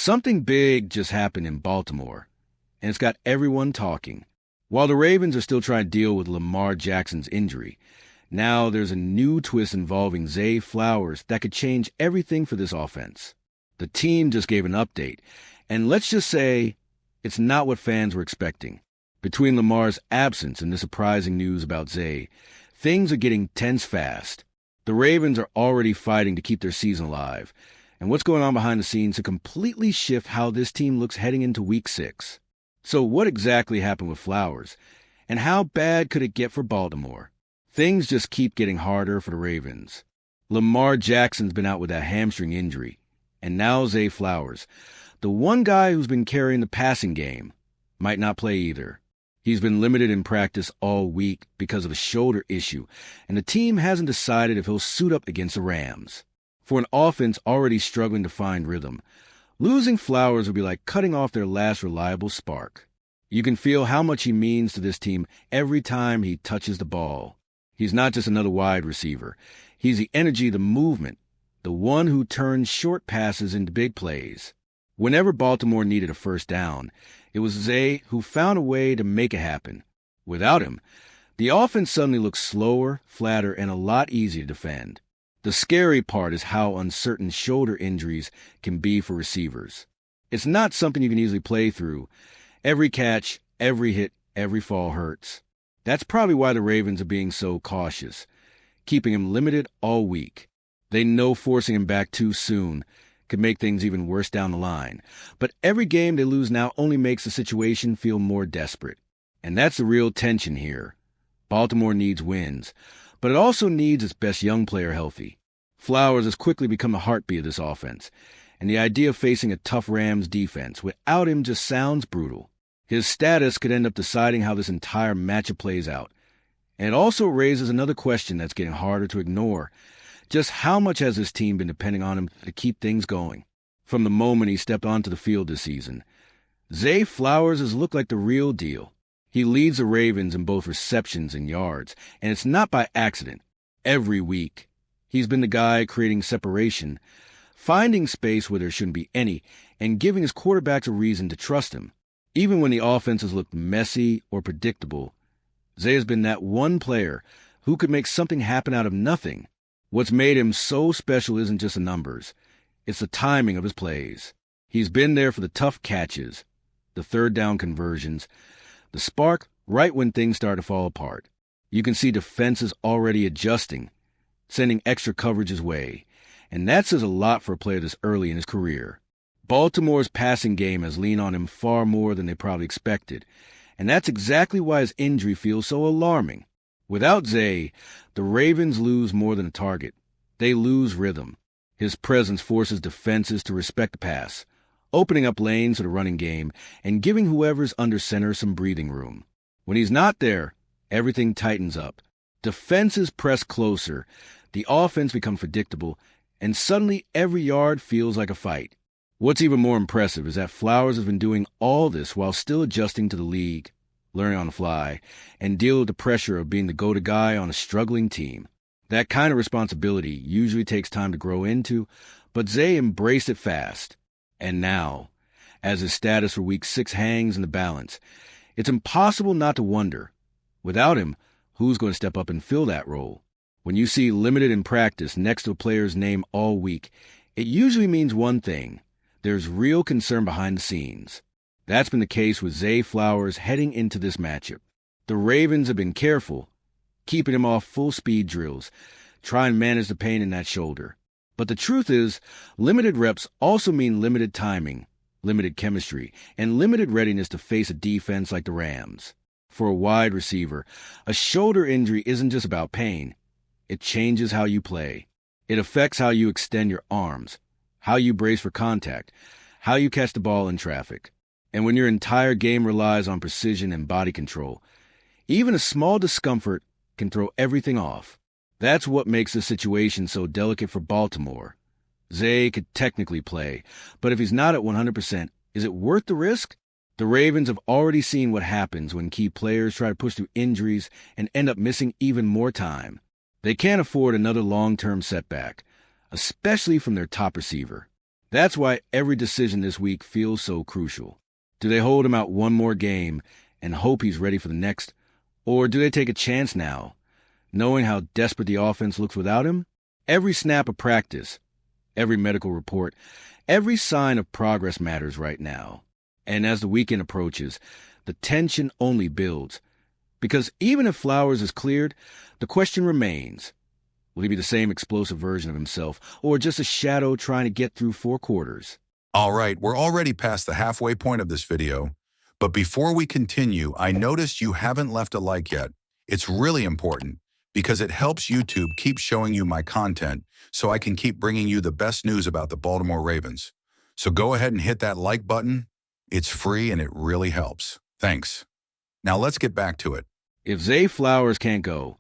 Something big just happened in Baltimore, and it's got everyone talking. While the Ravens are still trying to deal with Lamar Jackson's injury, now there's a new twist involving Zay Flowers that could change everything for this offense. The team just gave an update, and let's just say it's not what fans were expecting. Between Lamar's absence and the surprising news about Zay, things are getting tense fast. The Ravens are already fighting to keep their season alive, and what's going on behind the scenes to completely shift how this team looks heading into Week 6. So what exactly happened with Flowers, and how bad could it get for Baltimore? Things just keep getting harder for the Ravens. Lamar Jackson's been out with that hamstring injury, and now Zay Flowers, the one guy who's been carrying the passing game, might not play either. He's been limited in practice all week because of a shoulder issue, and the team hasn't decided if he'll suit up against the Rams. For an offense already struggling to find rhythm, losing Flowers would be like cutting off their last reliable spark. You can feel how much he means to this team every time he touches the ball. He's not just another wide receiver. He's the energy, the movement, the one who turns short passes into big plays. Whenever Baltimore needed a first down, it was Zay who found a way to make it happen. Without him, the offense suddenly looks slower, flatter, and a lot easier to defend. The scary part is how uncertain shoulder injuries can be for receivers. It's not something you can easily play through. Every catch, every hit, every fall hurts. That's probably why the Ravens are being so cautious, keeping him limited all week. They know forcing him back too soon could make things even worse down the line. But every game they lose now only makes the situation feel more desperate. And that's the real tension here. Baltimore needs wins, but it also needs its best young player healthy. Flowers has quickly become the heartbeat of this offense, and the idea of facing a tough Rams defense without him just sounds brutal. His status could end up deciding how this entire matchup plays out. And it also raises another question that's getting harder to ignore. Just how much has this team been depending on him to keep things going? From the moment he stepped onto the field this season, Zay Flowers has looked like the real deal. He leads the Ravens in both receptions and yards, and it's not by accident. Every week, he's been the guy creating separation, finding space where there shouldn't be any, and giving his quarterbacks a reason to trust him. Even when the offense has looked messy or predictable, Zay has been that one player who could make something happen out of nothing. What's made him so special isn't just the numbers. It's the timing of his plays. He's been there for the tough catches, the third down conversions, the spark right when things start to fall apart. You can see defenses already adjusting, sending extra coverage his way, and that says a lot for a player this early in his career. Baltimore's passing game has leaned on him far more than they probably expected, and that's exactly why his injury feels so alarming. Without Zay, the Ravens lose more than a target. They lose rhythm. His presence forces defenses to respect the pass, opening up lanes for the running game and giving whoever's under center some breathing room. When he's not there, everything tightens up. Defenses press closer, the offense becomes predictable, and suddenly every yard feels like a fight. What's even more impressive is that Flowers has been doing all this while still adjusting to the league, learning on the fly, and deal with the pressure of being the go-to guy on a struggling team. That kind of responsibility usually takes time to grow into, but Zay embraced it fast. And now, as his status for Week 6 hangs in the balance, it's impossible not to wonder, without him, who's going to step up and fill that role? When you see limited in practice next to a player's name all week, it usually means one thing. There's real concern behind the scenes. That's been the case with Zay Flowers heading into this matchup. The Ravens have been careful, keeping him off full-speed drills, trying to manage the pain in that shoulder. But the truth is, limited reps also mean limited timing, limited chemistry, and limited readiness to face a defense like the Rams. For a wide receiver, a shoulder injury isn't just about pain. It changes how you play. It affects how you extend your arms, how you brace for contact, how you catch the ball in traffic. And when your entire game relies on precision and body control, even a small discomfort can throw everything off. That's what makes this situation so delicate for Baltimore. Zay could technically play, but if he's not at 100%, is it worth the risk? The Ravens have already seen what happens when key players try to push through injuries and end up missing even more time. They can't afford another long-term setback, especially from their top receiver. That's why every decision this week feels so crucial. Do they hold him out one more game and hope he's ready for the next? Or do they take a chance now, knowing how desperate the offense looks without him? Every snap of practice, every medical report, every sign of progress matters right now. And as the weekend approaches, the tension only builds. Because even if Flowers is cleared, the question remains, will he be the same explosive version of himself, or just a shadow trying to get through 4 quarters? All right, we're already past the halfway point of this video, but before we continue, I noticed you haven't left a like yet. It's really important because it helps YouTube keep showing you my content so I can keep bringing you the best news about the Baltimore Ravens. So go ahead and hit that like button. It's free and it really helps. Thanks. Now let's get back to it. If Zay Flowers can't go,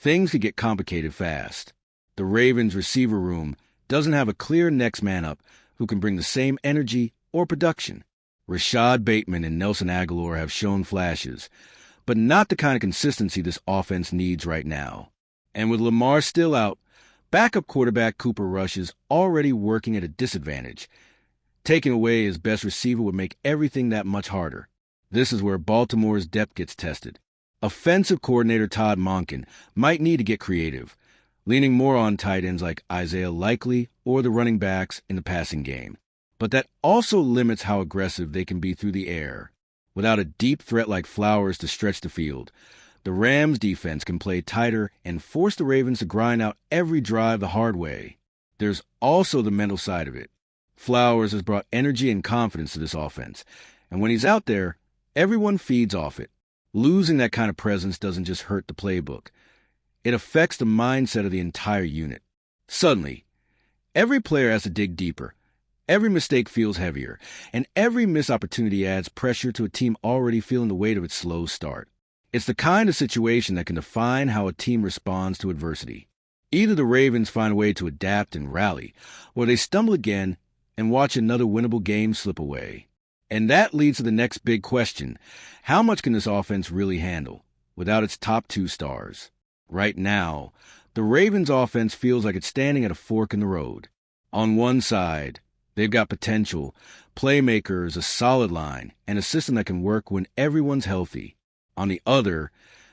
things could get complicated fast. The Ravens' receiver room doesn't have a clear next man up who can bring the same energy or production. Rashad Bateman and Nelson Aguilar have shown flashes, but not the kind of consistency this offense needs right now. And with Lamar still out, backup quarterback Cooper Rush is already working at a disadvantage. Taking away his best receiver would make everything that much harder. This is where Baltimore's depth gets tested. Offensive coordinator Todd Monken might need to get creative, leaning more on tight ends like Isaiah Likely or the running backs in the passing game. But that also limits how aggressive they can be through the air. Without a deep threat like Flowers to stretch the field, the Rams' defense can play tighter and force the Ravens to grind out every drive the hard way. There's also the mental side of it. Flowers has brought energy and confidence to this offense, and when he's out there, everyone feeds off it. Losing that kind of presence doesn't just hurt the playbook. It affects the mindset of the entire unit. Suddenly, every player has to dig deeper. Every mistake feels heavier, and every missed opportunity adds pressure to a team already feeling the weight of its slow start. It's the kind of situation that can define how a team responds to adversity. Either the Ravens find a way to adapt and rally, or they stumble again and watch another winnable game slip away. And that leads to the next big question. How much can this offense really handle without its top 2 stars? Right now, the Ravens' offense feels like it's standing at a fork in the road. On one side, they've got potential, playmakers, a solid line, and a system that can work when everyone's healthy. On the other,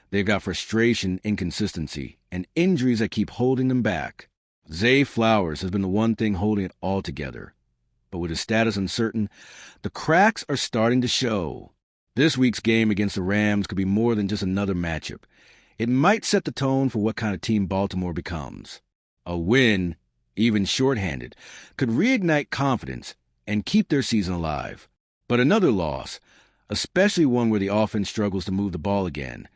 they've got frustration, inconsistency, and injuries that keep holding them back. Zay Flowers has been the one thing holding it all together. But with his status uncertain, the cracks are starting to show. This week's game against the Rams could be more than just another matchup. It might set the tone for what kind of team Baltimore becomes. A win, even shorthanded, could reignite confidence and keep their season alive. But another loss, especially one where the offense struggles to move the ball again,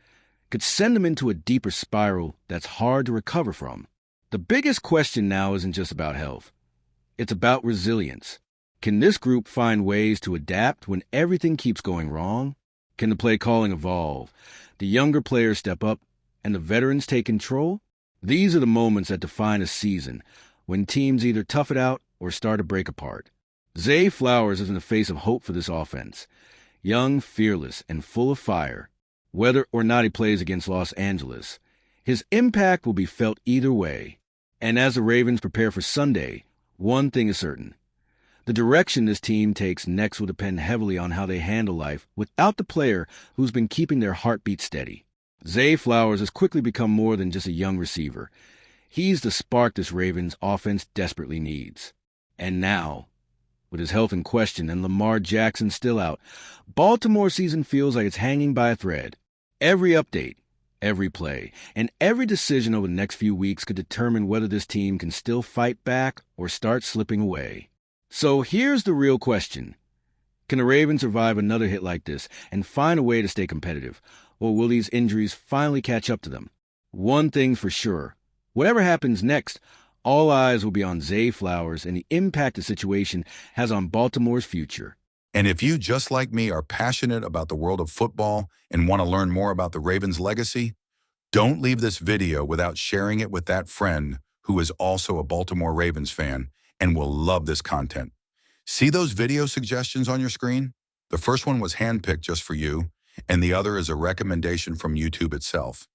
could send them into a deeper spiral that's hard to recover from. The biggest question now isn't just about health. It's about resilience. Can this group find ways to adapt when everything keeps going wrong? Can the play calling evolve, the younger players step up, and the veterans take control? These are the moments that define a season, when teams either tough it out or start to break apart. Zay Flowers is in the face of hope for this offense. Young, fearless, and full of fire. Whether or not he plays against Los Angeles, his impact will be felt either way. And as the Ravens prepare for Sunday, one thing is certain. The direction this team takes next will depend heavily on how they handle life without the player who's been keeping their heartbeat steady. Zay Flowers has quickly become more than just a young receiver. He's the spark this Ravens offense desperately needs. And now, with his health in question and Lamar Jackson still out, Baltimore's season feels like it's hanging by a thread. Every update, every play, and every decision over the next few weeks could determine whether this team can still fight back or start slipping away. So here's the real question. Can the Ravens survive another hit like this and find a way to stay competitive? Or will these injuries finally catch up to them? One thing's for sure. Whatever happens next, all eyes will be on Zay Flowers and the impact the situation has on Baltimore's future. And if you, just like me, are passionate about the world of football and want to learn more about the Ravens' legacy, don't leave this video without sharing it with that friend who is also a Baltimore Ravens fan and will love this content. See those video suggestions on your screen? The first one was handpicked just for you, and the other is a recommendation from YouTube itself.